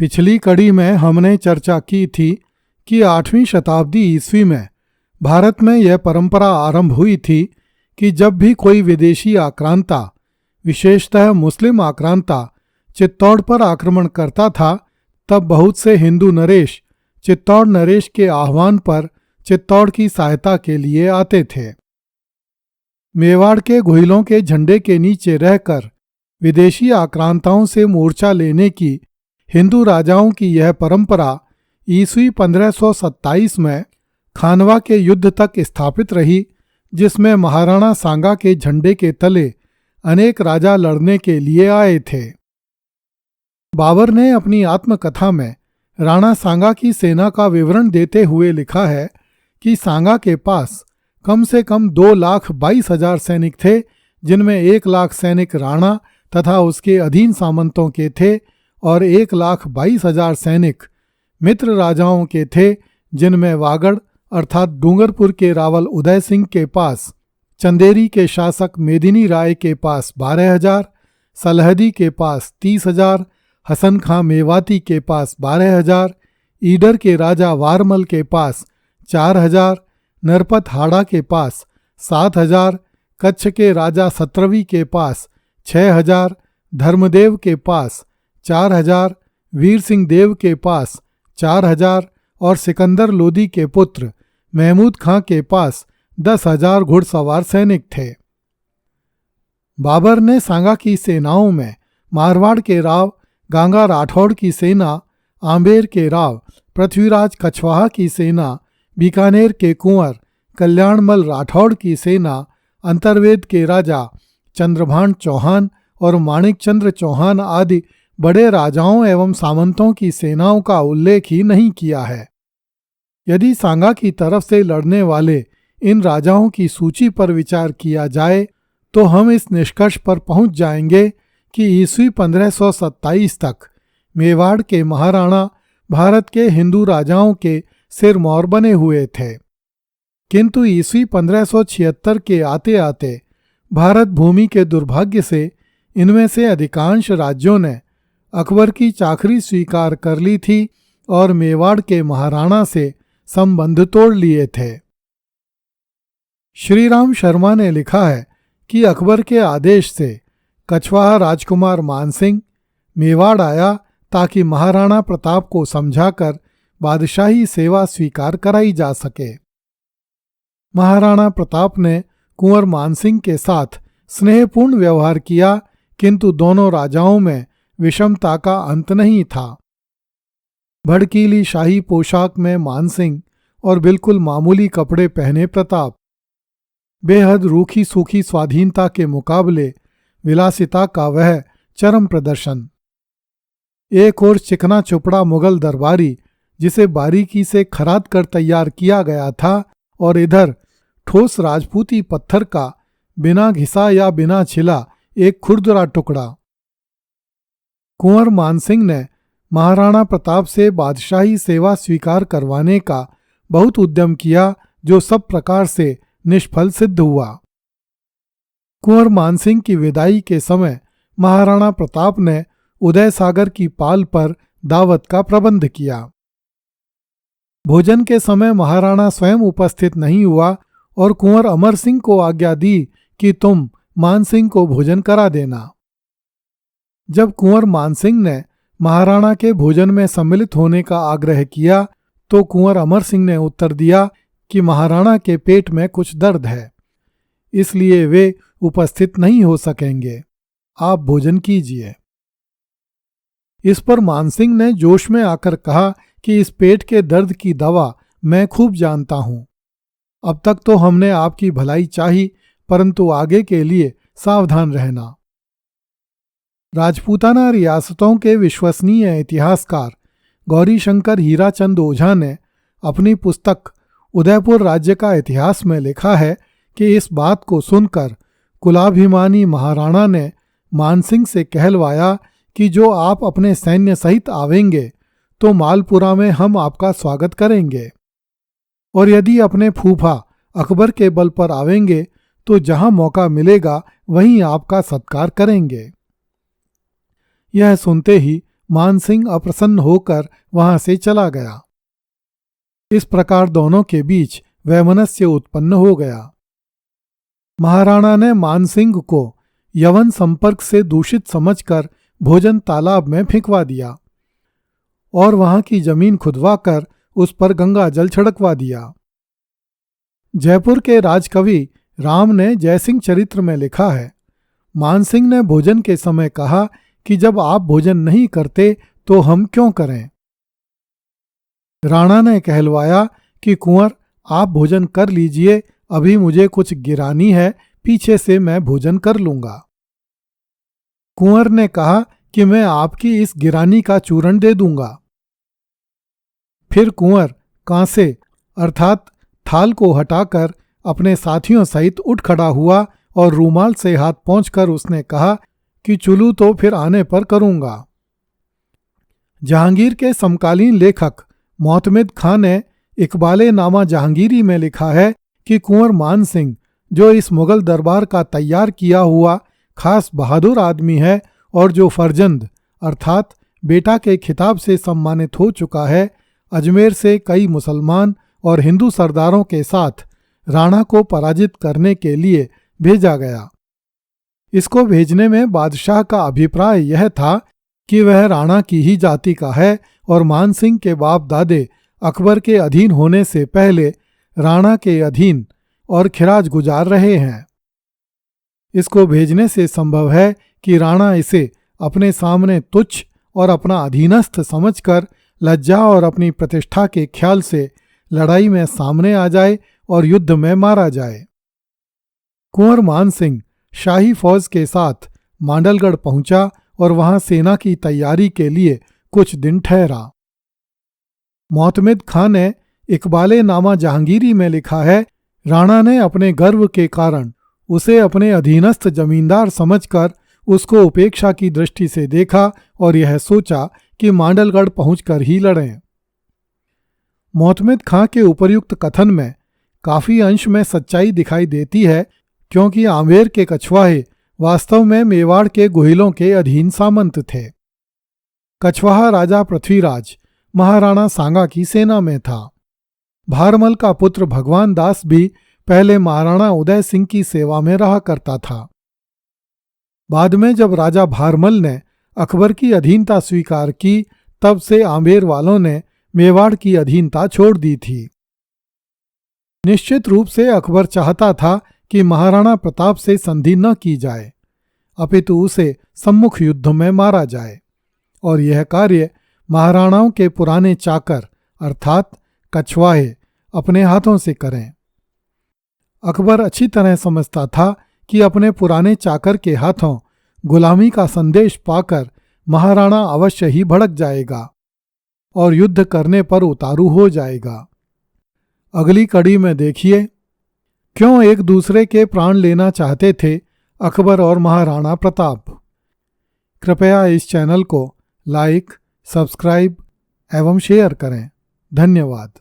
पिछली कड़ी में हमने चर्चा की थी कि 8वीं शताब्दी ईस्वी में भारत में यह परंपरा आरंभ हुई थी कि जब भी कोई विदेशी आक्रांता, विशेषतः मुस्लिम आक्रांता, चित्तौड़ पर आक्रमण करता था, तब बहुत से हिंदू नरेश चित्तौड़ नरेश के आह्वान पर चित्तौड़ की सहायता के लिए आते थे। मेवाड़ के घुइलों के झंडे के नीचे रहकर विदेशी आक्रांताओं से मोर्चा लेने की हिंदू राजाओं की यह परंपरा ईस्वी 1527 में खानवा के युद्ध तक स्थापित रही, जिसमें महाराणा सांगा के झंडे के तले अनेक राजा लड़ने के लिए आए थे। बाबर ने अपनी आत्मकथा में राणा सांगा की सेना का विवरण देते हुए लिखा है कि सांगा के पास कम से कम 2,22,000 सैनिक थे, जिनमें 1 लाख सैनिक राणा तथा उसके अधीन सामंतों के थे और 1,22,000 सैनिक मित्र राजाओं के थे, जिनमें वागड़ अर्थात डूंगरपुर के रावल उदय सिंह के पास, चंदेरी के शासक मेदिनी राय के पास 12,000, सलहदी के पास 30,000, हसन खां मेवाती के पास 12,000, ईडर के राजा वारमल के पास 4,000, नरपत हाड़ा के पास 7,000, कच्छ के राजा सत्रवी के पास 6,000, धर्मदेव के पास 4,000, वीर सिंह देव के पास 4,000 और सिकंदर लोदी के पुत्र महमूद खां के पास 10,000 घुड़सवार सैनिक थे। बाबर ने सांगा की सेनाओं में मारवाड़ के राव गांगा राठौड़ की सेना, आंबेर के राव पृथ्वीराज कछवाहा की सेना, बीकानेर के कुंवर कल्याणमल राठौड़ की सेना, अंतर्वेद के राजा चंद्रभान चौहान और माणिक चंद्र चौहान आदि बड़े राजाओं एवं सामंतों की सेनाओं का उल्लेख ही नहीं किया है। यदि सांगा की तरफ से लड़ने वाले इन राजाओं की सूची पर विचार किया जाए तो हम इस निष्कर्ष पर पहुंच जाएंगे कि ईस्वी 1527 तक मेवाड़ के महाराणा भारत के हिंदू राजाओं के सिरमौर बने हुए थे, किंतु ईस्वी 1576 के आते आते भारत भूमि के दुर्भाग्य से इनमें से अधिकांश राज्यों ने अकबर की चाकरी स्वीकार कर ली थी और मेवाड़ के महाराणा से संबंध तोड़ लिए थे। श्रीराम शर्मा ने लिखा है कि अकबर के आदेश से कछवाहा राजकुमार मानसिंह मेवाड़ आया ताकि महाराणा प्रताप को समझाकर बादशाही सेवा स्वीकार कराई जा सके। महाराणा प्रताप ने कुंवर मानसिंह के साथ स्नेहपूर्ण व्यवहार किया, किंतु दोनों राजाओं में विषमता का अंत नहीं था। भड़कीली शाही पोशाक में मानसिंह और बिल्कुल मामूली कपड़े पहने प्रताप, बेहद रूखी सूखी स्वाधीनता के मुकाबले विलासिता का वह चरम प्रदर्शन। एक और चिकना चुपड़ा मुगल दरबारी जिसे बारीकी से खराद कर तैयार किया गया था, और इधर ठोस राजपूती पत्थर का बिना घिसा या बिना छिला एक खुरदुरा टुकड़ा। कुंवर मानसिंह ने महाराणा प्रताप से बादशाही सेवा स्वीकार करवाने का बहुत उद्यम किया, जो सब प्रकार से निष्फल सिद्ध हुआ। कुंवर मानसिंह की विदाई के समय महाराणा प्रताप ने उदय सागर की पाल पर दावत का प्रबंध किया। भोजन के समय महाराणा स्वयं उपस्थित नहीं हुआ और कुंवर अमर सिंह को आज्ञा दी कि तुम मानसिंह को भोजन करा देना। जब कुंवर मानसिंह ने महाराणा के भोजन में सम्मिलित होने का आग्रह किया तो कुंवर अमर सिंह ने उत्तर दिया कि महाराणा के पेट में कुछ दर्द है, इसलिए वे उपस्थित नहीं हो सकेंगे, आप भोजन कीजिए। इस पर मानसिंह ने जोश में आकर कहा कि इस पेट के दर्द की दवा मैं खूब जानता हूं। अब तक तो हमने आपकी भलाई चाही, परंतु आगे के लिए सावधान रहना। राजपूताना रियासतों के विश्वसनीय इतिहासकार गौरीशंकर हीराचंद ओझा ने अपनी पुस्तक उदयपुर राज्य का इतिहास में लिखा है कि इस बात को सुनकर कुलाभिमानी महाराणा ने मानसिंह से कहलवाया कि जो आप अपने सैन्य सहित आवेंगे तो मालपुरा में हम आपका स्वागत करेंगे, और यदि अपने फूफा अकबर के बल पर आवेंगे तो जहां मौका मिलेगा वहीं आपका सत्कार करेंगे। यह सुनते ही मानसिंह अप्रसन्न होकर वहां से चला गया। इस प्रकार दोनों के बीच वैमनस्य उत्पन्न हो गया। महाराणा ने मानसिंह को यवन संपर्क से दूषित समझकर भोजन तालाब में फेंकवा दिया और वहां की जमीन खुदवाकर उस पर गंगा जल छिड़कवा दिया। जयपुर के राजकवि राम ने जयसिंह चरित्र में लिखा है, मानसिंह ने भोजन के समय कहा कि जब आप भोजन नहीं करते तो हम क्यों करें। राणा ने कहलवाया कि कुंवर आप भोजन कर लीजिए, अभी मुझे कुछ गिरानी है, पीछे से मैं भोजन कर लूंगा। कुंवर ने कहा कि मैं आपकी इस गिरानी का चूरण दे दूंगा। फिर कुंवर कांसे अर्थात थाल को हटाकर अपने साथियों सहित उठ खड़ा हुआ और रूमाल से हाथ पोंछकर उसने कहा कि चुलू तो फिर आने पर करूंगा। जहांगीर के समकालीन लेखक मोहतमिद खां ने इकबाले नामा जहांगीरी में लिखा है कि कुंवर मान सिंह, जो इस मुगल दरबार का तैयार किया हुआ खास बहादुर आदमी है और जो फर्जंद अर्थात बेटा के खिताब से सम्मानित हो चुका है, अजमेर से कई मुसलमान और हिंदू सरदारों के साथ राणा को पराजित करने के लिए भेजा गया। इसको भेजने में बादशाह का अभिप्राय यह था कि वह राणा की ही जाति का है और मानसिंह के बाप दादे अकबर के अधीन होने से पहले राणा के अधीन और खिराज गुजार रहे हैं। इसको भेजने से संभव है कि राणा इसे अपने सामने तुच्छ और अपना अधीनस्थ समझकर लज्जा और अपनी प्रतिष्ठा के ख्याल से लड़ाई में सामने आ जाए और युद्ध में मारा जाए। कुंवर मान सिंह शाही फौज के साथ मांडलगढ़ पहुंचा और वहां सेना की तैयारी के लिए कुछ दिन ठहरा। मोहतमिद खां ने इकबाले नामा जहांगीरी में लिखा है, राणा ने अपने गर्व के कारण उसे अपने अधीनस्थ जमींदार समझकर उसको उपेक्षा की दृष्टि से देखा और यह सोचा कि मांडलगढ़ पहुंचकर ही लड़ें। मोहतमिद खां के उपर्युक्त कथन में काफी अंश में सच्चाई दिखाई देती है, क्योंकि आमेर के कछवाहे वास्तव में मेवाड़ के गोहिलों के अधीन सामंत थे। कछवाहा राजा पृथ्वीराज महाराणा सांगा की सेना में था। भारमल का पुत्र भगवान दास भी पहले महाराणा उदय सिंह की सेवा में रहा करता था। बाद में जब राजा भारमल ने अकबर की अधीनता स्वीकार की, तब से आमेर वालों ने मेवाड़ की अधीनता छोड़ दी थी। निश्चित रूप से अकबर चाहता था कि महाराणा प्रताप से संधि न की जाए, अपितु उसे सम्मुख युद्ध में मारा जाए, और यह कार्य महाराणाओं के पुराने चाकर अर्थात कछवाहे अपने हाथों से करें। अकबर अच्छी तरह समझता था कि अपने पुराने चाकर के हाथों गुलामी का संदेश पाकर महाराणा अवश्य ही भड़क जाएगा और युद्ध करने पर उतारू हो जाएगा। अगली कड़ी में देखिए, क्यों एक दूसरे के प्राण लेना चाहते थे अकबर और महाराणा प्रताप। कृपया इस चैनल को लाइक, सब्सक्राइब एवं शेयर करें। धन्यवाद।